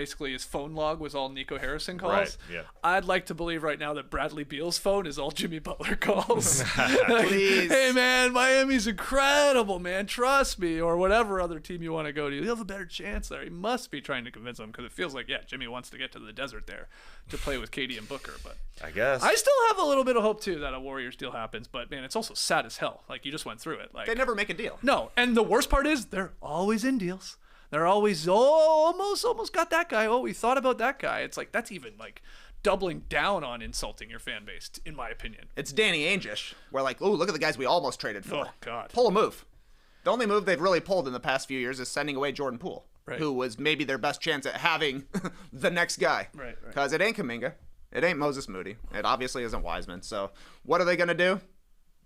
phone log was all Nico Harrison calls. Right, yeah. I'd like to believe right now that Bradley Beal's phone is all Jimmy Butler calls. Please. Hey man, Miami's incredible, man. Trust me, or whatever other team you want to go to. You'll have a better chance there. He must be trying to convince them because it feels like Jimmy wants to get to the desert there to play with KD and Booker. But I guess I still have a little bit of hope too that a Warriors deal happens. But man, it's also sad as hell. Like you just went through it. Like They never make a deal. no, and the worst part is they're always in deals. They're always almost got that guy. Oh, we thought about that guy. It's like that's even like doubling down on insulting your fan base, in my opinion. It's Danny Ainge. We're like, oh, look at the guys we almost traded for. Oh God, Pull a move. The only move they've really pulled in the past few years is sending away Jordan Poole, Right. who was maybe their best chance at having the next guy. Right. Because it ain't Kuminga. It ain't Moses Moody. It obviously isn't Wiseman. So what are they going to do?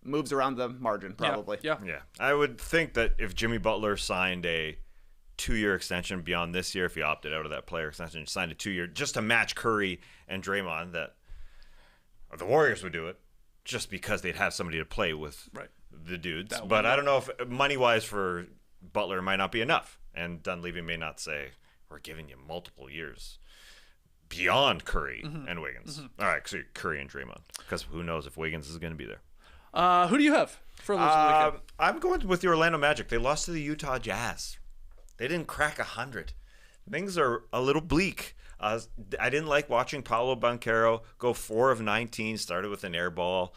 Moves around the margin, probably. Yeah. I would think that if Jimmy Butler signed a 2-year extension beyond this year, if he opted out of that player extension, signed a 2-year just to match Curry and Draymond, that the Warriors would do it just because they'd have somebody to play with the dudes. But I don't know if money-wise for Butler it might not be enough. And Dunleavy may not say, we're giving you multiple years beyond Curry and Wiggins. All right, so Curry and Draymond, because who knows if Wiggins is going to be there. Who do you have for losing the weekend? I'm going with the Orlando Magic. They lost to the Utah Jazz. They didn't crack 100. Things are a little bleak. I didn't like watching Paolo Banchero go 4 of 19, started with an air ball,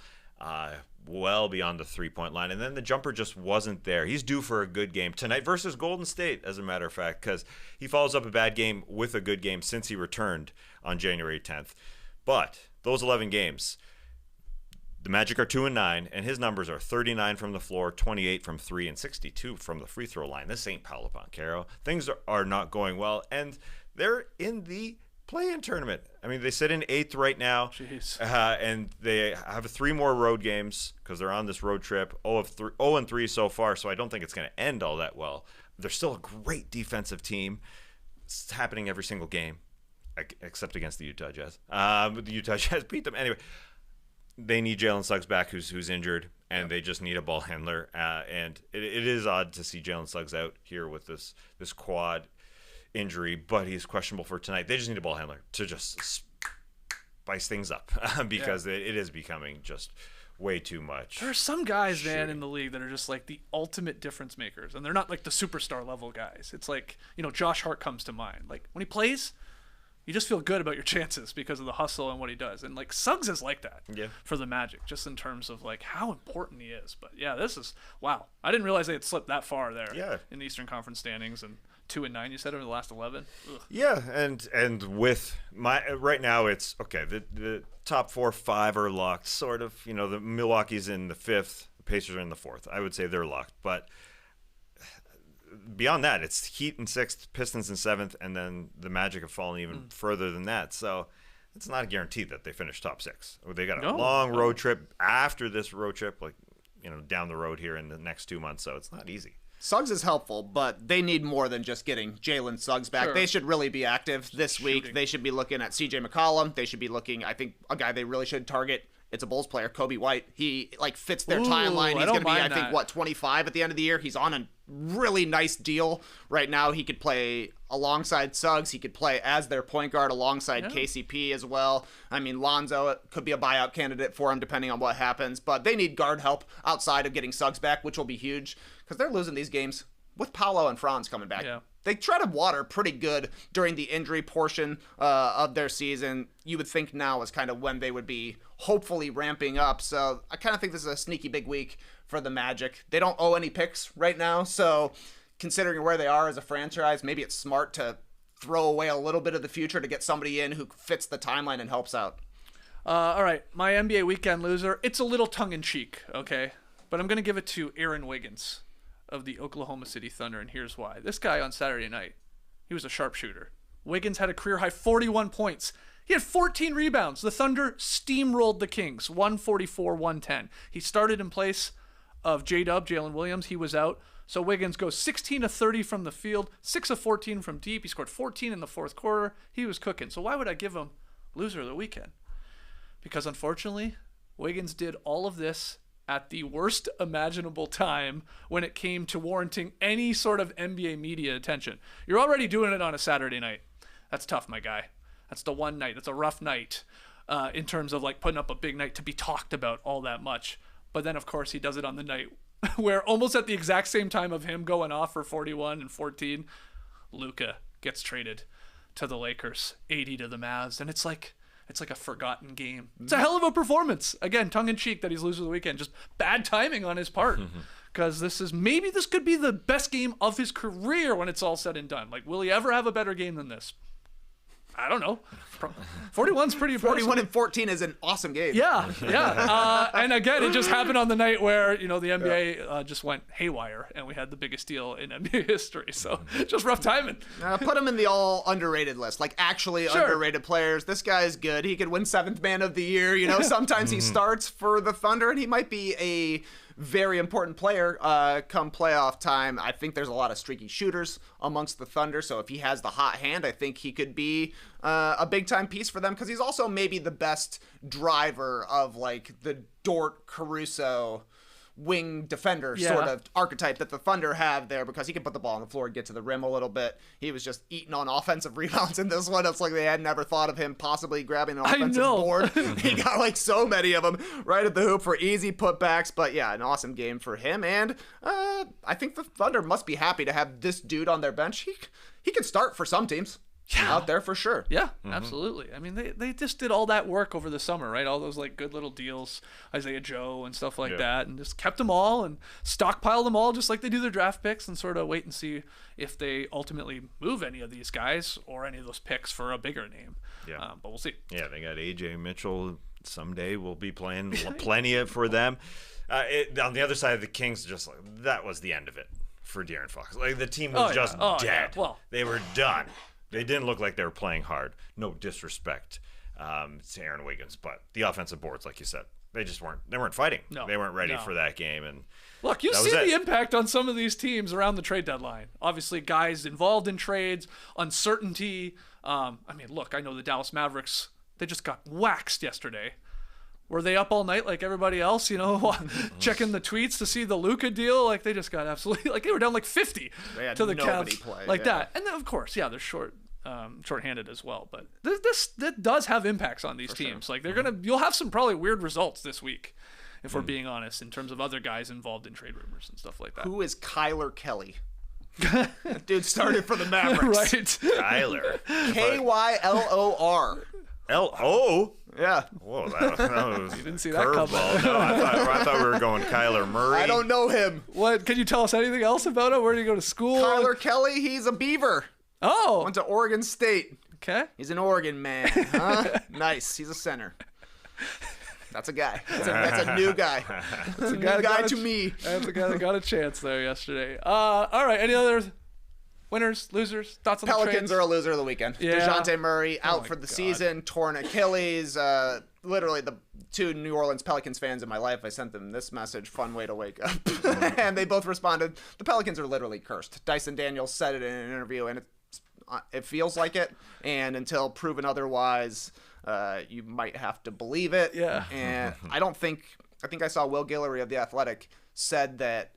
well beyond the three-point line, and then the jumper just wasn't there. He's due for a good game tonight versus Golden State, as a matter of fact, because he follows up a bad game with a good game since he returned on January 10th. But those 11 games, the Magic are 2-9, and his numbers are 39 from the floor, 28 from 3, and 62 from the free throw line. This ain't Paolo Banchero. Things are not going well, and they're in the play-in tournament. I mean, they sit in 8th right now. Jeez. And they have 3 more road games because they're on this road trip. 0-3 so far, so I don't think it's going to end all that well. They're still a great defensive team. It's happening every single game, except against the Utah Jazz. The Utah Jazz beat them. Anyway, they need Jalen Suggs back, who's injured, and they just need a ball handler. And it is odd to see Jalen Suggs out here with this quad injury, but he's questionable for tonight. They just need a ball handler to just spice things up because it is becoming just way too much. There are some guys, man, in the league that are just like the ultimate difference makers, and they're not like the superstar level guys. It's like, Josh Hart comes to mind. Like when he plays, you just feel good about your chances because of the hustle and what he does. And like Suggs is like that for the Magic, just in terms of like how important he is. But yeah, this is wow. I didn't realize they had slipped that far there in the Eastern Conference standings, and 2-9 you said over the last 11. Ugh. Yeah, and with my right now it's okay. The top 4-5 are locked, sort of. You know, the Milwaukee's in the 5th, the Pacers are in the 4th. I would say they're locked, but beyond that, it's Heat in 6th, Pistons in 7th, and then the Magic have fallen even further than that. So it's not a guarantee that they finish top 6. They got a long road trip after this road trip, like, you know, down the road here in the next 2 months. So it's not easy. Suggs is helpful, but they need more than just getting Jalen Suggs back. Sure. They should really be active this week. They should be looking at CJ McCollum. They should be looking, I think, a guy they really should target. It's a Bulls player, Kobe White. He like fits their timeline. He's going to be, I think, 25 at the end of the year. He's on a really nice deal right now. He could play alongside Suggs. He could play as their point guard alongside KCP as well. I mean, Lonzo could be a buyout candidate for him depending on what happens. But they need guard help outside of getting Suggs back, which will be huge because they're losing these games with Paolo and Franz coming back. Yeah. They treaded water pretty good during the injury portion of their season. You would think now is kind of when they would be hopefully ramping up. So I kind of think this is a sneaky big week for the Magic. They don't owe any picks right now. So considering where they are as a franchise, maybe it's smart to throw away a little bit of the future to get somebody in who fits the timeline and helps out. All right, my NBA weekend loser. It's a little tongue-in-cheek, okay? But I'm going to give it to Aaron Wiggins of the Oklahoma City Thunder, and here's why. This guy on Saturday night, he was a sharpshooter. Wiggins had a career-high 41 points. He had 14 rebounds. The Thunder steamrolled the Kings, 144-110. He started in place of J-Dub, Jalen Williams. He was out. So Wiggins goes 16 of 30 from the field, 6 of 14 from deep. He scored 14 in the fourth quarter. He was cooking. So why would I give him loser of the weekend? Because unfortunately, Wiggins did all of this at the worst imaginable time when it came to warranting any sort of NBA media attention. You're already doing it on a Saturday night. That's tough, my guy. That's the one night. That's a rough night in terms of like putting up a big night to be talked about all that much. But then, of course, he does it on the night where almost at the exact same time of him going off for 41 and 14, Luka gets traded to the Lakers, 80 to the Mavs. And it's like a forgotten game. It's a hell of a performance. Again, tongue-in-cheek that he's losing the weekend. Just bad timing on his part. Because this could be the best game of his career when it's all said and done. Like, will he ever have a better game than this? I don't know. 41's pretty impressive. 41 and 14 is an awesome game. Yeah. And again, it just happened on the night where, you know, the NBA just went haywire and we had the biggest deal in NBA history. So just rough timing. Put him in the all underrated list, like actually underrated players. This guy is good. He could win 7th man of the year. You know, sometimes he starts for the Thunder and he might be a very important player come playoff time. I think there's a lot of streaky shooters amongst the Thunder, so if he has the hot hand, I think he could be a big-time piece for them because he's also maybe the best driver of like the Dort Caruso wing defender sort of archetype that the Thunder have there because he can put the ball on the floor and get to the rim a little bit. He was just eating on offensive rebounds in this one. It's like they had never thought of him possibly grabbing an offensive board. He got like so many of them right at the hoop for easy putbacks. But yeah, an awesome game for him. And I think the Thunder must be happy to have this dude on their bench. He could start for some teams. Out there for sure. Yeah, absolutely. I mean, they just did all that work over the summer, right? All those like good little deals, Isaiah Joe and stuff like that, and just kept them all and stockpiled them all just like they do their draft picks and sort of wait and see if they ultimately move any of these guys or any of those picks for a bigger name. Yeah. But we'll see. Yeah, they got AJ Mitchell. Someday we'll be playing plenty for them. On the other side of the Kings, just like that was the end of it for De'Aaron Fox. Like the team was dead. Yeah. Well, they were done. They didn't look like they were playing hard. No disrespect to Aaron Wiggins, but the offensive boards, like you said, they just weren't. They weren't fighting. No, they weren't ready for that game. And look, you see the impact on some of these teams around the trade deadline. Obviously, guys involved in trades, uncertainty. I mean, look, I know the Dallas Mavericks. They just got waxed yesterday. Were they up all night like everybody else, you know, checking the tweets to see the Luka deal? Like, they just got absolutely, like, they were down like 50 to the Cavs. Like that. And then, of course, they're short-handed as well. But that does have impacts on these teams. Sure. Like, you'll have some probably weird results this week, if we're being honest, in terms of other guys involved in trade rumors and stuff like that. Who is Kyler Kelly? Dude started for the Mavericks. Right. Kyler. Kylor. L-O? Yeah. Whoa, that was You didn't see that coming. No, I thought we were going Kyler Murray. I don't know him. What? Can you tell us anything else about him? Where did he go to school? Kyler Kelly, he's a Beaver. Oh. Went to Oregon State. Okay. He's an Oregon man. Huh? Nice. He's a center. That's a guy. That's a new guy. That's a new guy to me. That's a guy that got a chance there yesterday. All right. Any other winners, losers, thoughts on the Pelicans trades? are a loser of the weekend. Yeah. DeJounte Murray out my for the God. season, torn Achilles. Literally the two New Orleans Pelicans fans in my life, I sent them this message, fun way to wake up. And they both responded, the Pelicans are literally cursed. Dyson Daniels said it in an interview, and it feels like it. And until proven otherwise, you might have to believe it. Yeah. And I think I saw Will Guillory of The Athletic said that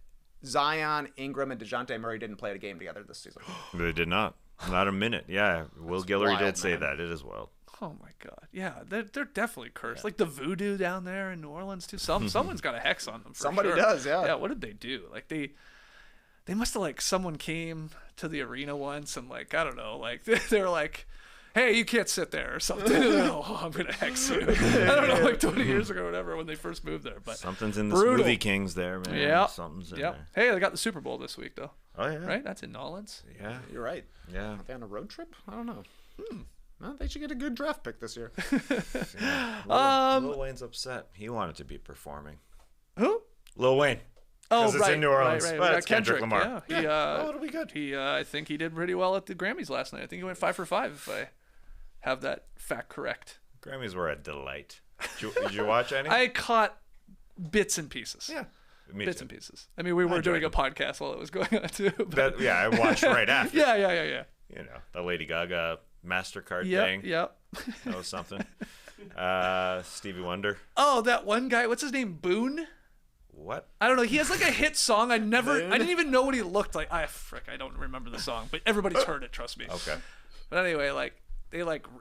Zion, Ingram, and DeJounte Murray didn't play a game together this season. They did not. Not a minute. Yeah, Will Guillory wild, did say man. that. It as well. Oh my God. Yeah, they're definitely cursed. Like the voodoo down there in New Orleans too. Someone's got a hex on them. For Somebody sure. does, yeah. Yeah. What did they do? Like they must have like someone came to the arena once and like I don't know like they're like, hey, you can't sit there or something. Oh, I'm gonna hex you. I don't know, like 20 years ago or whatever when they first moved there. But Something's in the brutal. Smoothie Kings there, man. Yeah. Something's in Yep. there. Hey, they got the Super Bowl this week though. Oh, yeah. Right? That's in Nolans. Yeah. You're right. Yeah. Are they on a road trip? I don't know. Well, they should get a good draft pick this year. Lil Wayne's upset. He wanted to be performing. Who? Lil Wayne. Oh, Because it's in New Orleans. Right. But We it's got Kendrick Lamar. Yeah. He, Oh, it'll be good. I think he did pretty well at the Grammys last night. I think he went 5 for 5 if I have that fact correct. Grammys were a delight. Did you watch any? I caught bits and pieces. Yeah. Me Bits too. and pieces. I mean, we were doing a enjoyed podcast while it was going on too. But I watched right after. yeah. You know, the Lady Gaga MasterCard Yep, thing. yep. That was something. Stevie Wonder. Oh, that one guy. What's his name? Boone? What? I don't know. He has like a hit song. I didn't even know what he looked like. I don't remember the song, but everybody's heard it. Trust me. Okay. But anyway,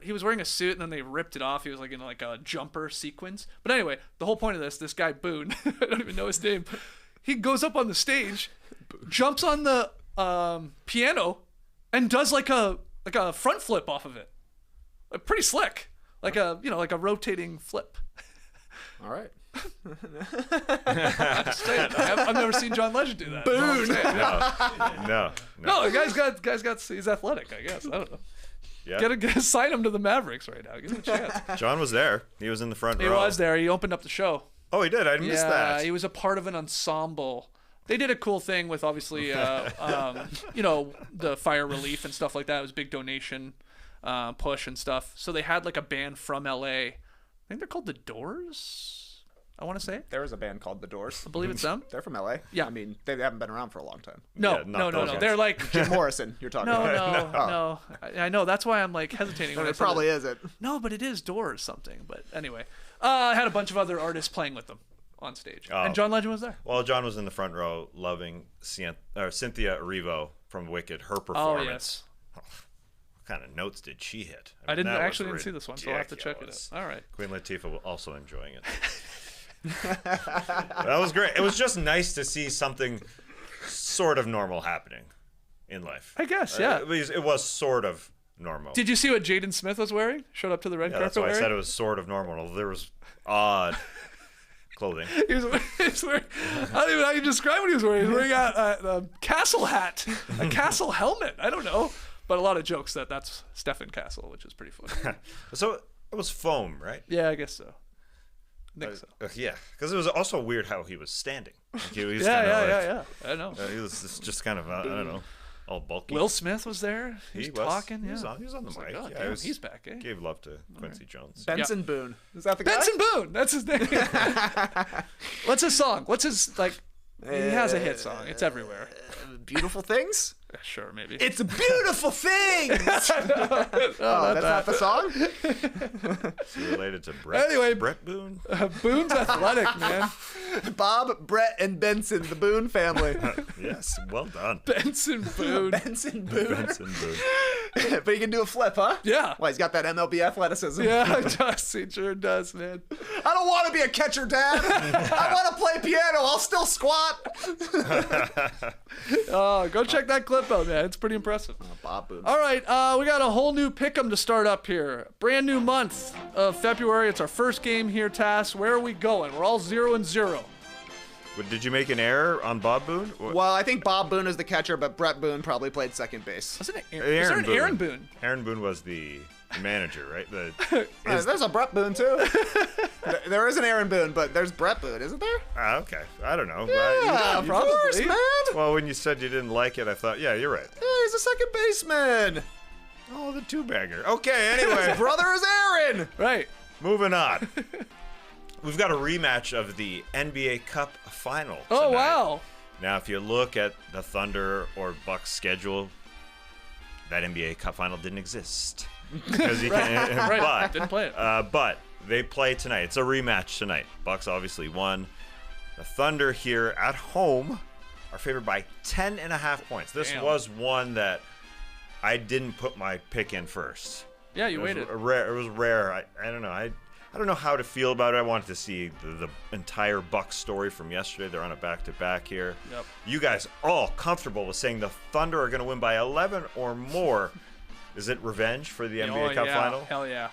he was wearing a suit and then they ripped it off. He was like in like a jumper sequence. But anyway, the whole point of this guy Boone, I don't even know his name. He goes up on the stage, jumps on the piano, and does like a front flip off of it. Pretty slick, like a rotating flip. All right. I've never seen John Legend do that. Boone. No. No, the guy's got he's athletic. I guess I don't know. Yeah. Get sign him to the Mavericks right now. Give him a chance. John was there. He was in the front He row. was there. He opened up the show. Oh, he did. I missed that. He was a part of an ensemble. They did a cool thing with obviously, the fire relief and stuff like that. It was a big donation push and stuff. So they had like a band from LA. I think they're called The Doors. I want to say. There is a band called The Doors. I believe it's them. They're from LA. Yeah. I mean, they haven't been around for a long time. No, Yeah, not those no. guys. They're like Jim Morrison, you're talking about. no. I know. That's why I'm like hesitating. When I It said probably isn't. No, but it is Doors something. But anyway, I had a bunch of other artists playing with them on stage, Oh. and John Legend was there. Well, John was in the front row loving Cynthia Erivo from Wicked, her Oh performance. yes. What kind of notes did she hit? I mean, that was didn't see this one, so I'll have to check it ridiculous. out. All right. Queen Latifah was also enjoying it. That was great. It was just nice to see something sort of normal happening in life. I guess, yeah. It was sort of normal. Did you see what Jaden Smith was wearing? Showed up to the red Yeah, carpet that's why I wearing? said it was sort of normal. There was odd clothing. He was wearing, I don't even know how you describe what he was wearing. He was wearing a castle hat, a castle helmet. I don't know. But a lot of jokes that's Stephen Castle, which is pretty funny. So it was foam, right? Yeah, I guess so. I think so. Yeah, because it was also weird how he was standing. Like he was Yeah. I know. He was just kind of I don't know, all bulky. Will Smith was there. He was talking. He Yeah. was on the I was mic. like, oh, Yeah, damn, he's back, eh? Gave love to Quincy Jones. Benson Boone. Is that the guy? Benson Boone. That's his name. What's his song? What's his like? He has a hit song. It's everywhere. Beautiful Things? Sure, maybe. It's beautiful things! That's not the song? Is he related to Brett? Anyway, Brett Boone. Boone's athletic, man. Bob, Brett, and Benson, the Boone family. Yes, well done. Benson Boone. Benson Boone. Benson Boone. But he can do a flip, huh? Yeah. Well, he's got that MLB athleticism. Yeah, it does. He sure does, man. I don't want to be a catcher, Dad. I want to play piano. I'll still squat. Oh, go check that clip out, man. It's pretty impressive. Bob Boone. All right, we got a whole new pick'em to start up here. Brand new month of February. It's our first game here, Tass. Where are we going? We're all 0-0. Did you make an error on Bob Boone? Well, I think Bob Boone is the catcher, but Brett Boone probably played second base. Wasn't it Aaron, Aaron Boone? Aaron Boone was the manager, right? There's a Brett Boone, too. There is an Aaron Boone, but there's Brett Boone, isn't there? Okay. I don't know. Yeah, of course, man. Well, when you said you didn't like it, I thought, yeah, you're right. Yeah, he's a second baseman. Oh, the two-bagger. Okay, anyway. His brother is Aaron. Right. Moving on. We've got a rematch of the NBA Cup final tonight. Oh, wow. Now, if you look at the Thunder or Bucks schedule, that NBA Cup final didn't exist. Because you can't, Right. but, Didn't play it. But they play tonight. It's a rematch tonight. Bucks obviously won. The Thunder here at home are favored by 10.5 points. This Damn. was one that I didn't put my pick in first. Yeah, you waited. It was rare. I don't know. I don't know how to feel about it. I wanted to see the entire Bucks story from yesterday. They're on a back-to-back here. Yep. You guys all comfortable with saying the Thunder are going to win by 11 or more. Is it revenge for the NBA Cup final? Hell yeah.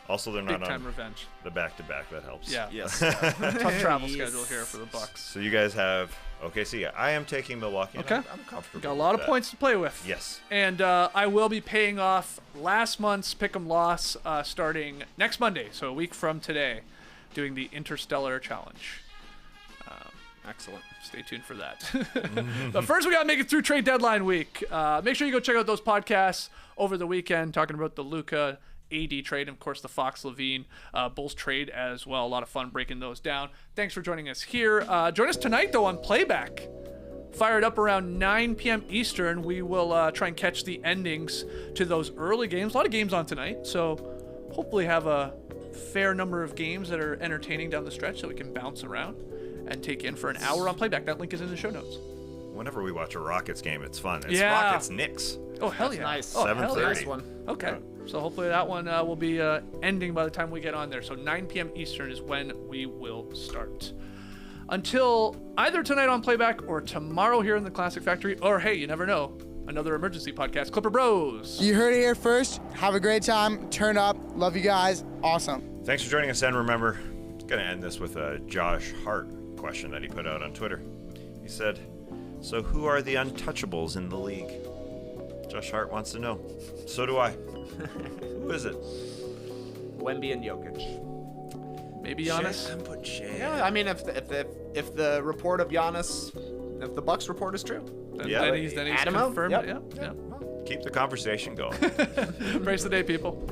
Also, they're not Big time on revenge. the back-to-back. That helps. Yeah. Yes. Tough travel schedule here for the Bucks. So you guys have OKC. I am taking Milwaukee. Okay. I'm comfortable. Got a lot with of that. points to play with. Yes. And I will be paying off last month's pick'em loss starting next Monday, so a week from today, doing the Interstellar Challenge. Excellent. Stay tuned for that. But first, we got to make it through trade deadline week. Make sure you go check out those podcasts over the weekend, talking about the Luka AD trade, and of course the Fox Levine Bulls trade as well. A lot of fun breaking those down. Thanks for joining us here. Join us tonight, though, on Playback. Fired up around 9 p.m. Eastern. We will try and catch the endings to those early games. A lot of games on tonight, so hopefully have a fair number of games that are entertaining down the stretch so we can bounce around and take in for an hour on Playback. That link is in the show notes. Whenever we watch a Rockets game, it's fun. It's Yeah. Rockets Knicks. Oh, hell That's yeah. nice. Oh, hell 7:30. yeah. Nice one. Okay. So hopefully that one will be ending by the time we get on there. So 9 p.m. Eastern is when we will start. Until either tonight on Playback or tomorrow here in the Classic Factory, or hey, you never know, another emergency podcast, Clipper Bros. You heard it here first. Have a great time. Turn up. Love you guys. Awesome. Thanks for joining us, and remember, I'm going to end this with a Josh Hart question that he put out on Twitter. He said, so who are the untouchables in the league? Josh Hart wants to know. So do I. Who is it? Wemby and Jokic. Maybe Giannis. I'm putting Shea. Yeah, I mean, if the report of Giannis, if the Bucks report is true, Then he's Add him out. confirmed Yep. it. Yeah. Keep the conversation going. Embrace the day, people.